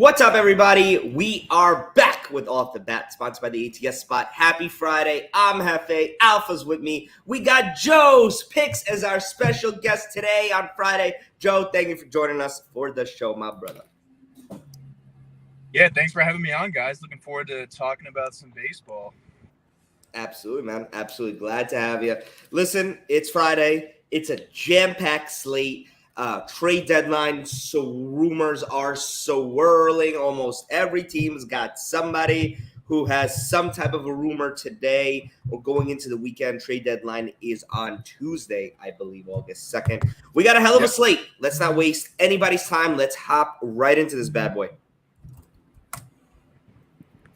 What's up, everybody? We are back with Off the Bat, sponsored by the ATS Spot. Happy Friday. I'm Hefe. Alpha's with me. We got Joe's Picks as our special guest today on Friday. Joe, thank you for joining us for the show, my brother. Yeah, thanks for having me on, guys. Looking forward to talking about some baseball. Absolutely, man. Absolutely glad to have you. Listen, it's Friday. It's a jam-packed slate. Trade deadline, so rumors are swirling. Almost every team's got somebody who has some type of a rumor today or going into the weekend. Trade deadline is on Tuesday, I believe, August 2nd. We got a hell of a slate. Let's not waste anybody's time. Let's hop right into this bad boy.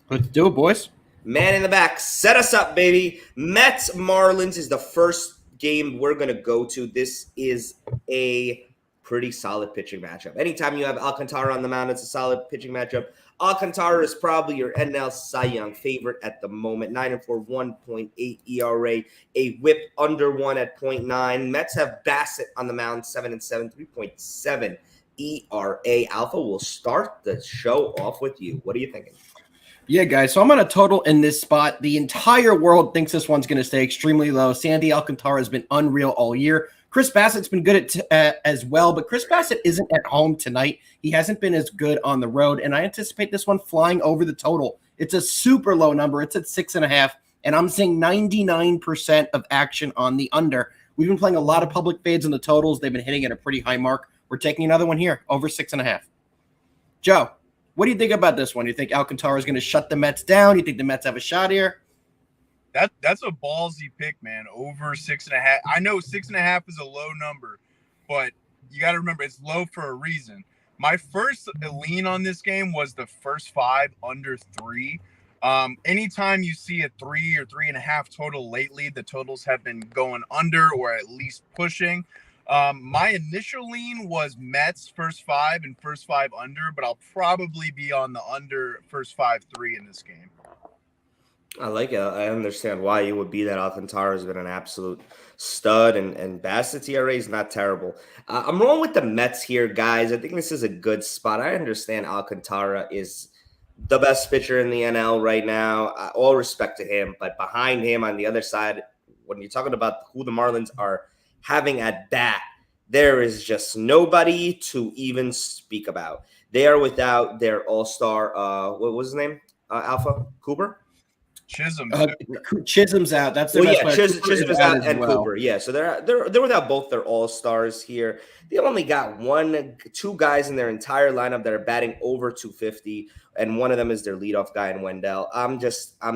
Let's do it, boys. Man in the back, set us up, baby. Mets Marlins is the first game we're going to go to. This is a pretty solid pitching matchup. Anytime you have Alcantara on the mound, it's a solid pitching matchup. Alcantara is probably your NL Cy Young favorite at the moment. 9-4, 1.8 ERA, a whip under 1 at 0.9. Mets have Bassett on the mound, 7-7, 3.7 ERA. Alpha, will start the show off with you. What are you thinking? Yeah, guys, so I'm on a total in this spot. The entire world thinks this one's going to stay extremely low. Sandy Alcantara has been unreal all year. Chris Bassett's been good as well, but Chris Bassett isn't at home tonight. He hasn't been as good on the road, and I anticipate this one flying over the total. It's a super low number. It's at 6.5, and I'm seeing 99% of action on the under. We've been playing a lot of public fades on the totals. They've been hitting at a pretty high mark. We're taking another one here, over 6.5. Joe, what do you think about this one? You think Alcantara is going to shut the Mets down? You think the Mets have a shot here? That's a ballsy pick, man. Over 6.5. I know 6.5 is a low number, but you got to remember it's low for a reason. My first lean on this game was the first 5 under 3. Anytime you see a 3 or 3.5 total lately, the totals have been going under or at least pushing. My initial lean was Mets first 5 and first 5 under, but I'll probably be on the under first 5-3 in this game. I like it. I understand why you would be that. Alcantara has been an absolute stud, and Bassett's ERA is not terrible. I'm rolling with the Mets here, guys. I think this is a good spot. I understand Alcantara is the best pitcher in the NL right now. All respect to him, but behind him on the other side, when you're talking about who the Marlins are having at bat, there is just nobody to even speak about. They are without their all-star, what was his name? Alpha? Cooper? Chisholm's out. That's their best player. Chisholm is out and well. Cooper. Yeah, so they're without both their all-stars here. They only got 2 guys in their entire lineup that are batting over 250, and one of them is their leadoff guy in Wendell. I'm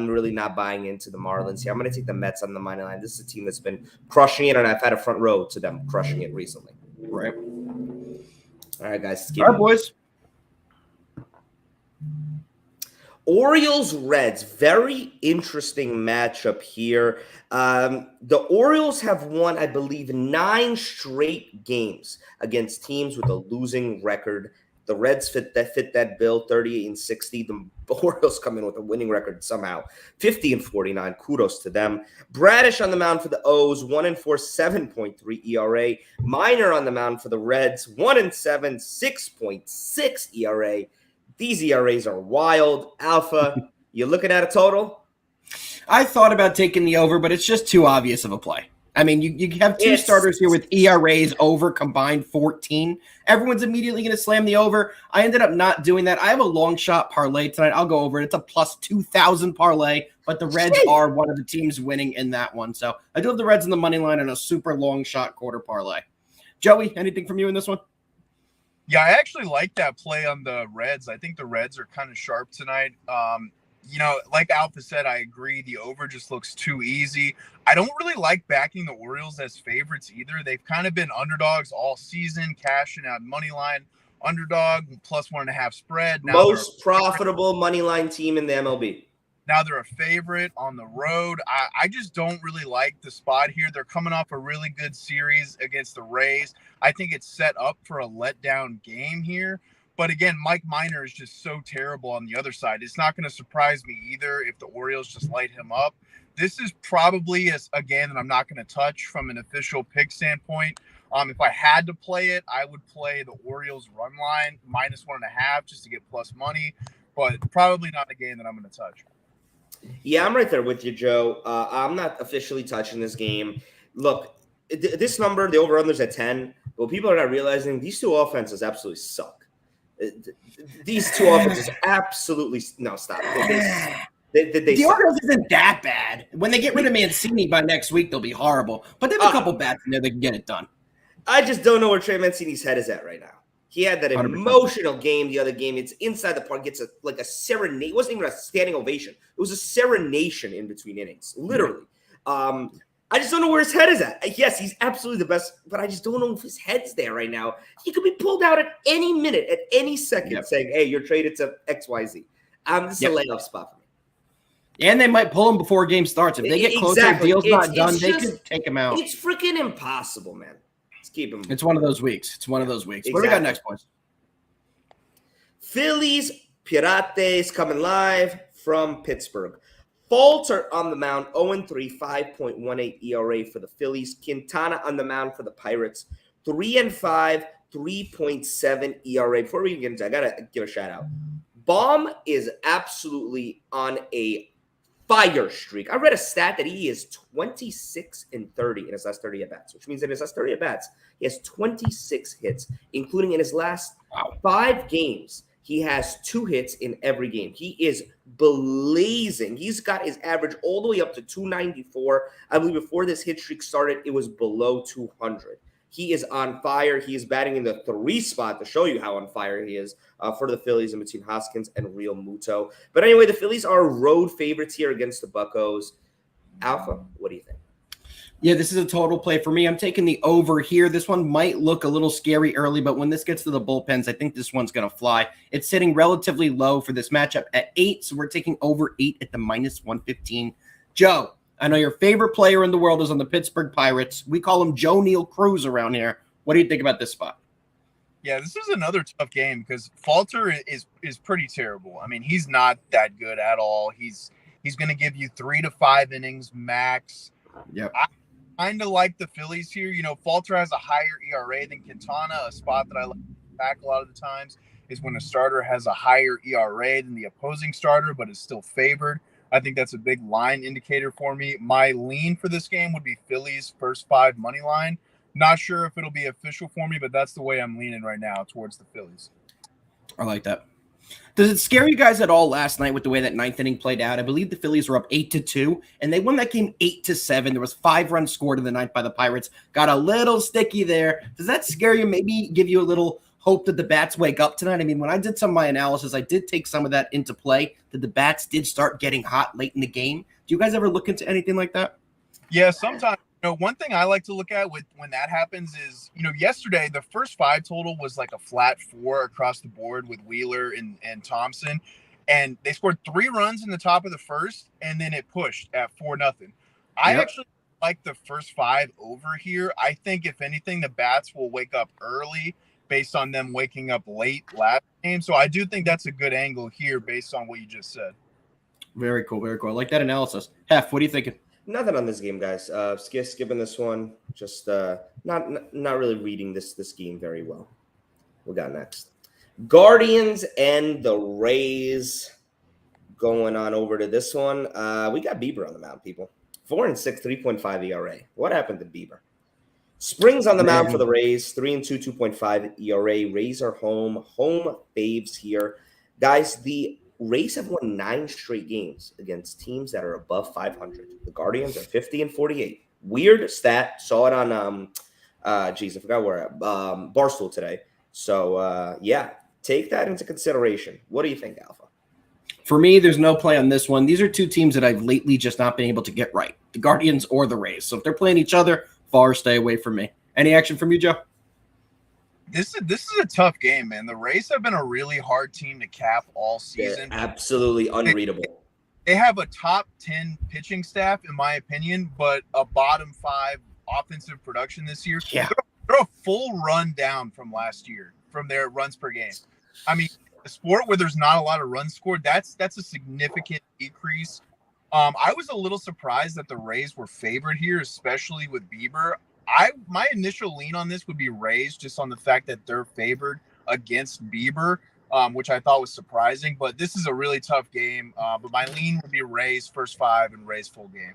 really not buying into the Marlins here. I'm going to take the Mets on the money line. This is a team that's been crushing it, and I've had a front row to them crushing it recently. Right. All right, guys. All right, boys. Orioles Reds, very interesting matchup here. The Orioles have won, I believe, 9 straight games against teams with a losing record. The Reds fit that bill, 38-60. The Orioles come in with a winning record somehow, 50-49. Kudos to them. Bradish on the mound for the O's, 1-4, 7.3 ERA. Minor on the mound for the Reds, 1-7, 6.6 ERA. These ERAs are wild. Alpha, you looking at a total? I thought about taking the over, but it's just too obvious of a play. I mean, you have 2 starters here with ERAs over combined 14. Everyone's immediately going to slam the over. I ended up not doing that. I have a long shot parlay tonight. I'll go over it. It's a plus 2,000 parlay, but the Reds are one of the teams winning in that one. So I do have the Reds in the money line and a super long shot quarter parlay. Joey, anything from you in this one? Yeah, I actually like that play on the Reds. I think the Reds are kind of sharp tonight. Like Alpha said, I agree. The over just looks too easy. I don't really like backing the Orioles as favorites either. They've kind of been underdogs all season, cashing out money line, underdog, plus 1.5 spread. Now most profitable money line team in the MLB. Now they're a favorite on the road. I just don't really like the spot here. They're coming off a really good series against the Rays. I think it's set up for a letdown game here. But again, Mike Minor is just so terrible on the other side. It's not going to surprise me either if the Orioles just light him up. This is probably a game that I'm not going to touch from an official pick standpoint. If I had to play it, I would play the Orioles run line -1.5 just to get plus money, but probably not a game that I'm going to touch. Yeah, I'm right there with you, Joe. I'm not officially touching this game. Look, this number, the over-under's at 10. But what people are not realizing, these two offenses absolutely suck. These two offenses absolutely – no, stop. The Orioles isn't that bad. When they get rid of Mancini by next week, they'll be horrible. But they have a couple bats in there that can get it done. I just don't know where Trey Mancini's head is at right now. He had that 100%. emotional game the other game. It's inside the park. Gets a serenade. It wasn't even a standing ovation. It was a serenation in between innings, literally. I just don't know where his head is at. Yes, he's absolutely the best, but I just don't know if his head's there right now. He could be pulled out at any minute, at any second, saying, hey, you're traded to XYZ. This is a layoff spot for me. And they might pull him before a game starts. If they get closer, deal's not done, they could take him out. It's freaking impossible, man. Let's keep him. It's one of those weeks. Exactly. What do we got next, boys? Phillies, Pirates coming live from Pittsburgh. Falter on the mound, 0-3, 5.18 ERA for the Phillies. Quintana on the mound for the Pirates, 3-5, 3.7 ERA. Before we get into it, I got to give a shout out. Baum is absolutely on a fire streak. I read a stat that he is 26-30 in his last 30 at-bats, which means in his last 30 at-bats, he has 26 hits, including in his last 5 games. He has 2 hits in every game. He is blazing. He's got his average all the way up to 294. I believe before this hit streak started, it was below 200. He is on fire. He is batting in the 3 spot to show you how on fire he is for the Phillies in between Hoskins and Real Muto. But anyway, the Phillies are road favorites here against the Buccos. Alpha, what do you think? Yeah, this is a total play for me. I'm taking the over here. This one might look a little scary early, but when this gets to the bullpens, I think this one's going to fly. It's sitting relatively low for this matchup at 8, so we're taking over 8 at the -115. Joe, I know your favorite player in the world is on the Pittsburgh Pirates. We call him Joe Neal Cruz around here. What do you think about this spot? Yeah, this is another tough game because Falter is pretty terrible. I mean, he's not that good at all. He's going to give you 3 to 5 innings max. Yep. I kind of like the Phillies here. You know, Falter has a higher ERA than Quintana. A spot that I like to back a lot of the times is when a starter has a higher ERA than the opposing starter, but is still favored. I think that's a big line indicator for me. My lean for this game would be Phillies first 5 money line. Not sure if it'll be official for me, but that's the way I'm leaning right now towards the Phillies. I like that. Does it scare you guys at all last night with the way that 9th inning played out? I believe the Phillies were up 8-2, and they won that game 8-7. There was 5 runs scored in the 9th by the Pirates. Got a little sticky there. Does that scare you? Maybe give you a little hope that the bats wake up tonight? I mean, when I did some of my analysis, I did take some of that into play, that the bats did start getting hot late in the game. Do you guys ever look into anything like that? Yeah, sometimes. You know, one thing I like to look at when that happens is, you know, yesterday the first 5 total was like a flat 4 across the board with Wheeler and Thompson, and they scored 3 runs in the top of the first, and then it pushed at 4-0. I actually like the first 5 over here. I think if anything, the bats will wake up early based on them waking up late last game. So I do think that's a good angle here based on what you just said. Very cool, very cool. I like that analysis. Hef, what are you thinking? Nothing on this game, guys. Skipping this one. Just not really reading this game very well. We got next. Guardians and the Rays. Going on over to this one. We got Bieber on the mound, people. 4-6, 3.5 ERA. What happened to Bieber? Springs on the mound for the Rays. 3-2, 2.5 ERA. Rays are home faves here. Guys, the Rays have won 9 straight games against teams that are above 500. The Guardians are 50-48. Weird stat. Saw it on I forgot where Barstool today. So take that into consideration. What do you think, Alpha? For me, there's no play on this one. These are 2 teams that I've lately just not been able to get right. The Guardians or the Rays. So if they're playing each other, far stay away from me. Any action from you, Joe? This is a tough game, man. The Rays have been a really hard team to cap all season. They're absolutely unreadable. They have a top 10 pitching staff, in my opinion, but a bottom 5 offensive production this year. Yeah. They're a full run down from last year, from their runs per game. I mean, a sport where there's not a lot of runs scored, that's a significant decrease. I was a little surprised that the Rays were favored here, especially with Bieber. My initial lean on this would be Rays, just on the fact that they're favored against Bieber, which I thought was surprising. But this is a really tough game. But my lean would be Rays first 5 and Rays full game.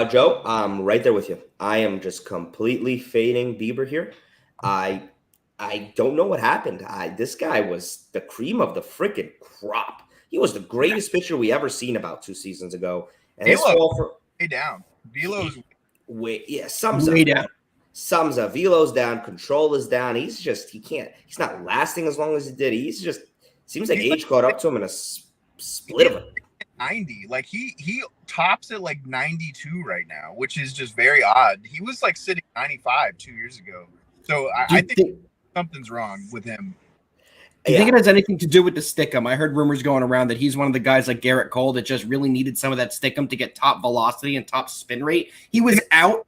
Joe, I'm right there with you. I am just completely fading Bieber here. I don't know what happened. This guy was the cream of the freaking crop. He was the greatest pitcher we ever seen about 2 seasons ago. And his fall for way down. Velo's sums way up. Down. Sums up. Velo's down. Control is down. He's not lasting as long as he did. Seems like age caught up to him in a split of it. 90. Like he tops at like 92 right now, which is just very odd. He was like sitting 95 2 years ago. So I think something's wrong with him. Do you think it has anything to do with the stickum? I heard rumors going around that he's one of the guys like Garrett Cole that just really needed some of that stickum to get top velocity and top spin rate. He was out,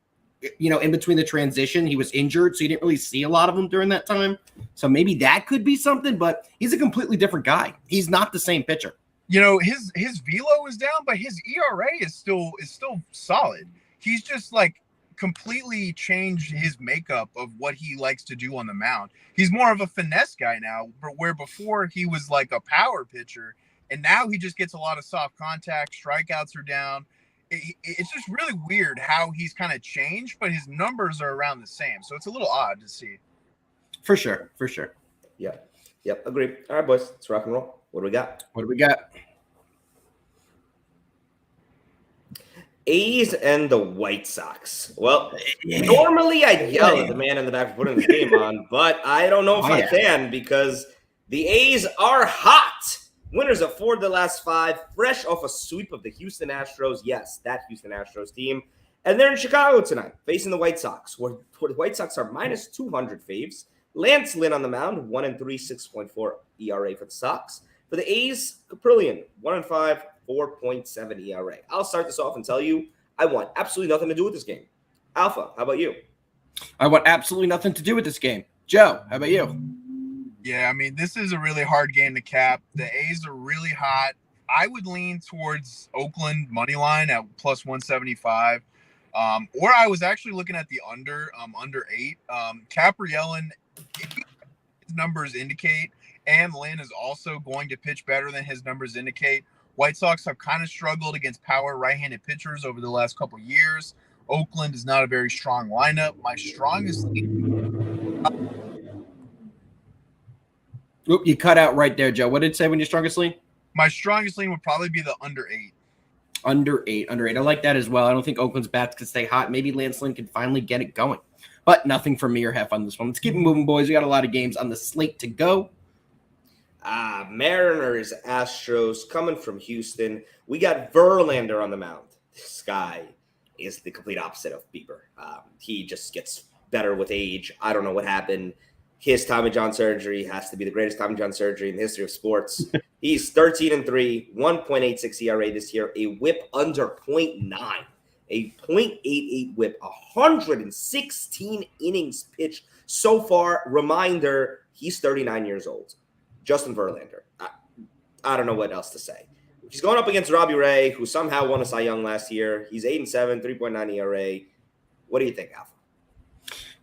in between the transition. He was injured, so you didn't really see a lot of him during that time. So maybe that could be something, but he's a completely different guy. He's not the same pitcher. His velo is down, but his ERA is still solid. He's just like completely changed his makeup of what he likes to do on the mound. He's more of a finesse guy now, where before he was like a power pitcher, and now he just gets a lot of soft contact. Strikeouts are down. It's just really weird how he's kind of changed, but his numbers are around the same. So it's a little odd to see. For sure. Yep, agreed. All right, boys, let's rock and roll. What do we got? A's and the White Sox. Well, normally I'd yell at the man in the back for putting this game on, but I don't know if I can because the A's are hot. Winners of 4 of the last 5, fresh off a sweep of the Houston Astros. Yes, that Houston Astros team. And they're in Chicago tonight, facing the White Sox, where the White Sox are minus 200 faves. Lance Lynn on the mound, 1-3, 6.4 ERA for the Sox. For the A's, Caprillion, 1-5, 4.7 ERA. I'll start this off and tell you I want absolutely nothing to do with this game. Alpha, how about you? I want absolutely nothing to do with this game. Joe, how about you? Yeah, I mean, this is a really hard game to cap. The A's are really hot. I would lean towards Oakland money line at plus 175. Or I was actually looking at the under 8. Caprielin, his numbers indicate, and Lynn is also going to pitch better than his numbers indicate. White Sox have kind of struggled against power right-handed pitchers over the last couple years. Oakland is not a very strong lineup. My strongest Oop, you cut out right there, Joe. What did it say when your strongest lean? My strongest lean would probably be the under 8. Under 8. I like that as well. I don't think Oakland's bats can stay hot. Maybe Lance Lynn can finally get it going. But nothing from me or Hef on this one. Let's keep it moving, boys. We got a lot of games on the slate to go. Mariners, Astros coming from Houston. We got Verlander on the mound. This guy is the complete opposite of Bieber. He just gets better with age. I don't know what happened. His Tommy John surgery has to be the greatest Tommy John surgery in the history of sports. He's 13-3, 1.86 ERA this year, a whip under 0.9, a 0.88 whip, 116 innings pitched so far. Reminder, he's 39 years old. Justin Verlander. I don't know what else to say. He's going up against Robbie Ray, who somehow won a Cy Young last year. He's 8-7, 3.9 ERA. What do you think, Alpha?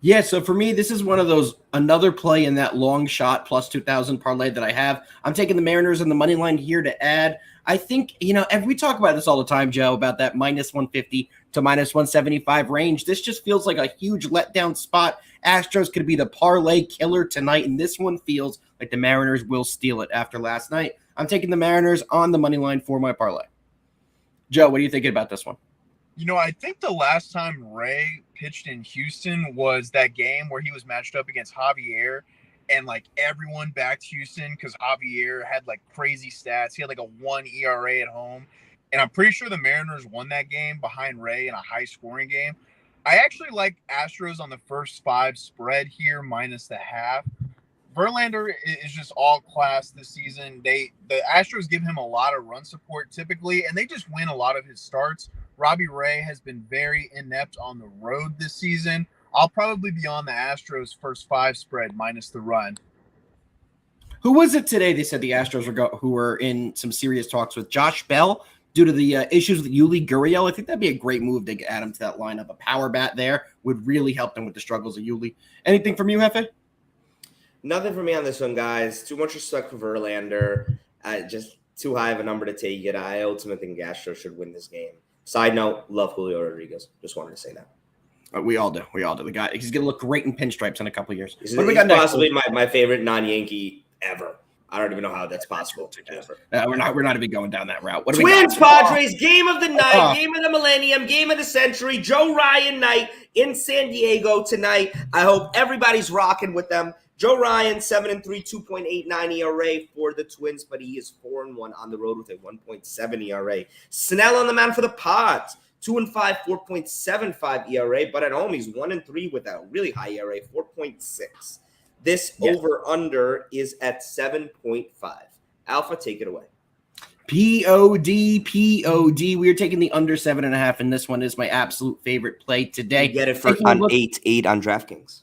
Yeah, so for me, this is one of those, another play in that long shot plus 2,000 parlay that I have. I'm taking the Mariners and the money line here to add. I think, and we talk about this all the time, Joe, about that minus 150 to minus 175 range. This just feels like a huge letdown spot. Astros could be the parlay killer tonight, and this one feels like the Mariners will steal it after last night. I'm taking the Mariners on the money line for my parlay. Joe, what are you thinking about this one? I think the last time Ray pitched in Houston was that game where he was matched up against Javier, and like everyone backed Houston because Javier had like crazy stats. He had like a 1 ERA at home, and I'm pretty sure the Mariners won that game behind Ray in a high scoring game. I actually like Astros on the first 5 spread here minus the half. Verlander is just all class this season. The Astros give him a lot of run support typically, and they just win a lot of his starts. Robbie Ray has been very inept on the road this season. I'll probably be on the Astros first 5 spread minus the run. Who was it today? They said the Astros who were in some serious talks with Josh Bell due to the issues with Yuli Gurriel. I think that'd be a great move to add him to that lineup. A power bat there would really help them with the struggles of Yuli. Anything from you, Hefe? Nothing for me on this one, guys. Too much respect for Verlander. Just too high of a number to take it. I ultimately think Astros should win this game. Side note, love Julio Rodriguez. Just wanted to say that. We all do. The guy, he's going to look great in pinstripes in a couple of years. He's possibly my favorite non-Yankee ever. I don't even know how that's possible. We're not even going down that route. Twins, Padres, game of the night, game of the millennium, game of the century. Joe Ryan night in San Diego tonight. I hope everybody's rocking with them. Joe Ryan, 7-3, 2.89 ERA for the Twins, but he is 4-1 on the road with a 1.7 ERA. Snell on the mound for the Pods, 2-5, 4.75 ERA, but at home he's 1-3 with a really high ERA, 4.6. This over-under is at 7.5. Alpha, take it away. POD. We are taking the under 7.5, and this one is my absolute favorite play today. You get it for on 8 on DraftKings.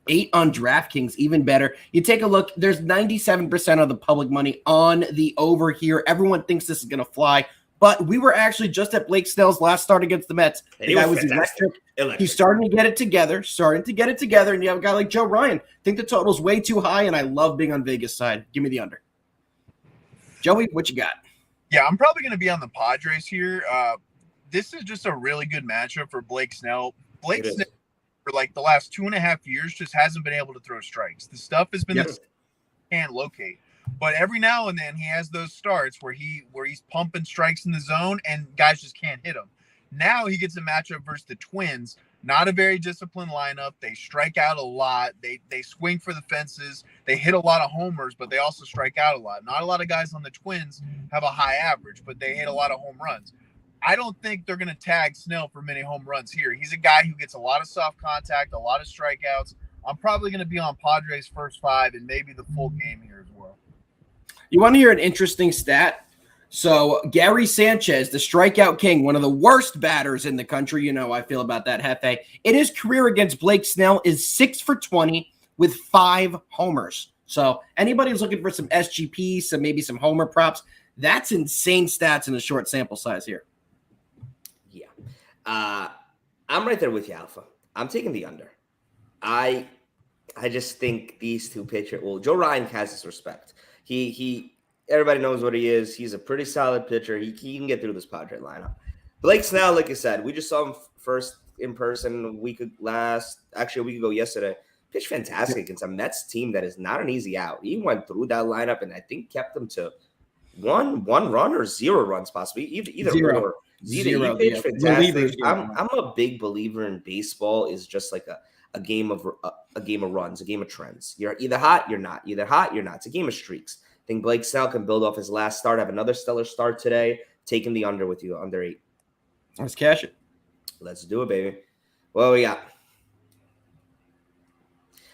8 on DraftKings, even better. You take a look, there's 97% of the public money on the over here. Everyone thinks this is going to fly, but we were actually just at Blake Snell's last start against the Mets. The guy was electric. He's starting to get it together, and you have a guy like Joe Ryan. I think the total's way too high, and I love being on Vegas' side. Give me the under. Joey, what you got? Yeah, I'm probably going to be on the Padres here. This is just a really good matchup for Blake Snell. Blake Snell, for like the last 2.5 years, just hasn't been able to throw strikes. The stuff has been can't locate. But every now and then he has those starts where he's pumping strikes in the zone and guys just can't hit him. Now he gets a matchup versus the Twins. Not a very disciplined lineup. They strike out a lot. They swing for the fences. They hit a lot of homers, but they also strike out a lot. Not a lot of guys on the Twins have a high average, but they hit a lot of home runs. I don't think they're going to tag Snell for many home runs here. He's a guy who gets a lot of soft contact, a lot of strikeouts. I'm probably going to be on Padres first 5 and maybe the full game here as well. You want to hear an interesting stat? So Gary Sanchez, the strikeout king, one of the worst batters in the country. You know how I feel about that, Hefe. In his career against Blake Snell is 6 for 20 with 5 homers. So anybody who's looking for some SGP, maybe some homer props, that's insane stats in a short sample size here. Yeah. I'm right there with you, Alpha. I'm taking the under. I just think these two pitchers, well, Joe Ryan has his respect. He everybody knows what he is. He's a pretty solid pitcher. He can get through this Padre lineup. Blake Snell, like I said, we just saw him first in person a week ago yesterday. Pitched fantastic against a Mets team that is not an easy out. He went through that lineup and I think kept them to one run or 0 runs possibly. Either Zero. He pitched fantastic. I'm a big believer in baseball is just like a game of runs, a game of trends. You're either hot, you're not. Either hot, you're not. It's a game of streaks. I think Blake Snell can build off his last start, have another stellar start today, taking the under with you, under 8. Let's cash it. Let's do it, baby. Well, we got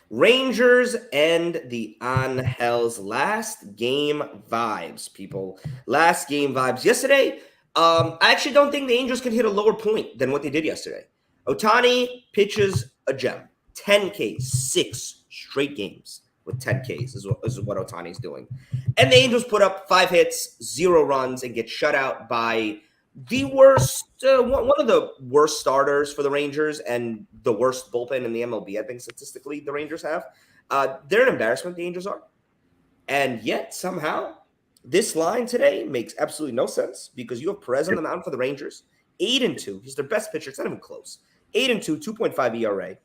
Rangers and the Angels. Last game vibes, people. Last game vibes. Yesterday, I actually don't think the Angels can hit a lower point than what they did yesterday. Ohtani pitches a gem. 10 Ks, 6 straight games with 10 Ks is what Ohtani's doing. And the Angels put up 5 hits, 0 runs, and get shut out by the worst, one of the worst starters for the Rangers and the worst bullpen in the MLB, I think, statistically, the Rangers have. They're an embarrassment, the Angels are. And yet, somehow, this line today makes absolutely no sense because you have Perez on the mound for the Rangers. 8-2. He's their best pitcher. It's not even close. 8-2, 2.5 ERA.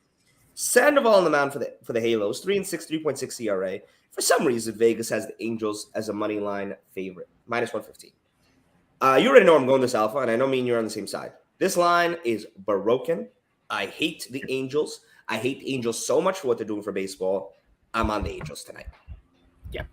Sandoval on the mound for the Halos, 3-6, 3.6 ERA. For some reason, Vegas has the Angels as a money line favorite, -115. You already know I'm going this Alpha, and I know me and you're on the same side. This line is broken. I hate the Angels. I hate the Angels so much for what they're doing for baseball. I'm on the Angels tonight.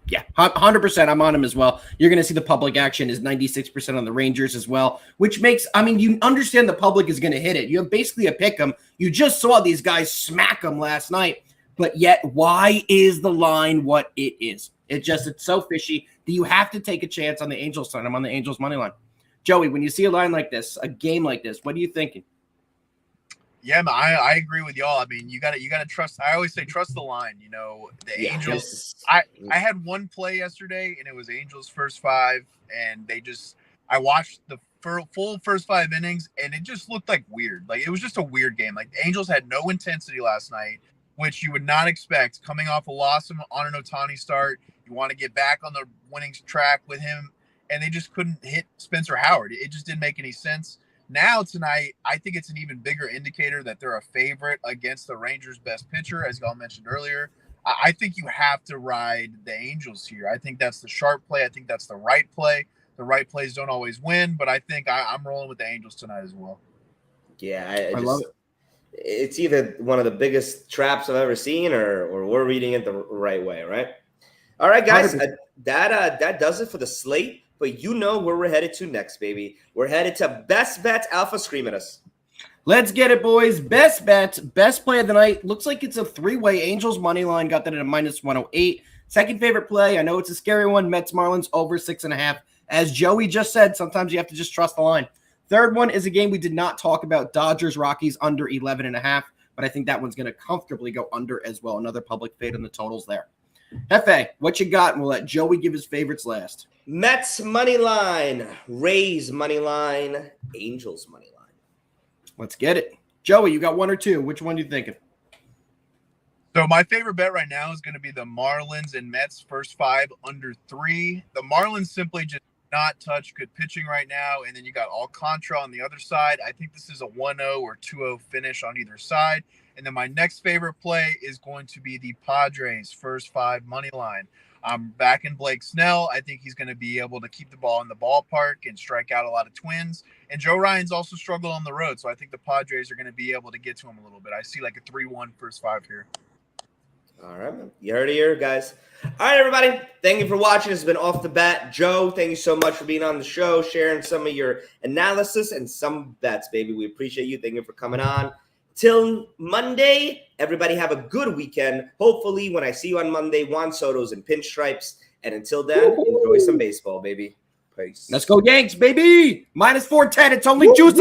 Yeah, 100%. I'm on him as well. You're going to see the public action is 96% on the Rangers as well, which makes, you understand the public is going to hit it. You have basically a pick 'em. You just saw these guys smack them last night, but yet why is the line what it is? It's so fishy that you have to take a chance on the Angels side. I'm on the Angels money line. Joey, when you see a line like this, a game like this, what are you thinking? Yeah, man, I agree with y'all. I mean, you gotta trust. I always say trust the line. The Yeah, Angels. I had one play yesterday, and it was Angels first five, and I watched the full first 5 innings, and it just looked like weird. Like it was just a weird game. Like the Angels had no intensity last night, which you would not expect coming off a loss on an Ohtani start. You want to get back on the winning track with him, and they just couldn't hit Spencer Howard. It just didn't make any sense. Now tonight, I think it's an even bigger indicator that they're a favorite against the Rangers' best pitcher, as y'all mentioned earlier. I think you have to ride the Angels here. I think that's the sharp play. I think that's the right play. The right plays don't always win, but I think I'm rolling with the Angels tonight as well. Yeah, I love it. It's either one of the biggest traps I've ever seen, or we're reading it the right way, right? All right, guys, that does it for the slate. But you know where we're headed to next, baby. We're headed to Best Bets. Alpha, scream at us. Let's get it, boys. Best bets, best play of the night. Looks like it's a three-way. Angels money line got that at a -108. Second favorite play, I know it's a scary one, Mets Marlins over 6.5. As Joey just said, sometimes you have to just trust the line. Third one is a game we did not talk about, Dodgers Rockies under 11.5, but I think that one's going to comfortably go under as well. Another public fade on the totals there. Hefe, what you got? And we'll let Joey give his favorites last. Mets money line, Rays money line, Angels money line. Let's get it. Joey, you got one or two. Which one are you thinking? So my favorite bet right now is going to be the Marlins and Mets first five under 3. The Marlins simply just not touch good pitching right now. And then you got Alcantara on the other side. I think this is a 1-0 or 2-0 finish on either side. And then my next favorite play is going to be the Padres first 5 money line. I'm backing Blake Snell. I think he's going to be able to keep the ball in the ballpark and strike out a lot of Twins. And Joe Ryan's also struggled on the road, so I think the Padres are going to be able to get to him a little bit. I see like a 3-1 first 5 here. All right, man. You heard it here, guys. All right, everybody. Thank you for watching. This has been Off the Bat. Joe, thank you so much for being on the show, sharing some of your analysis and some bets, baby. We appreciate you. Thank you for coming on. Till Monday, everybody have a good weekend. Hopefully, when I see you on Monday, Juan Soto's in pinstripes. And until then, enjoy some baseball, baby. Peace. Let's go Yanks, baby. -410. It's only juice.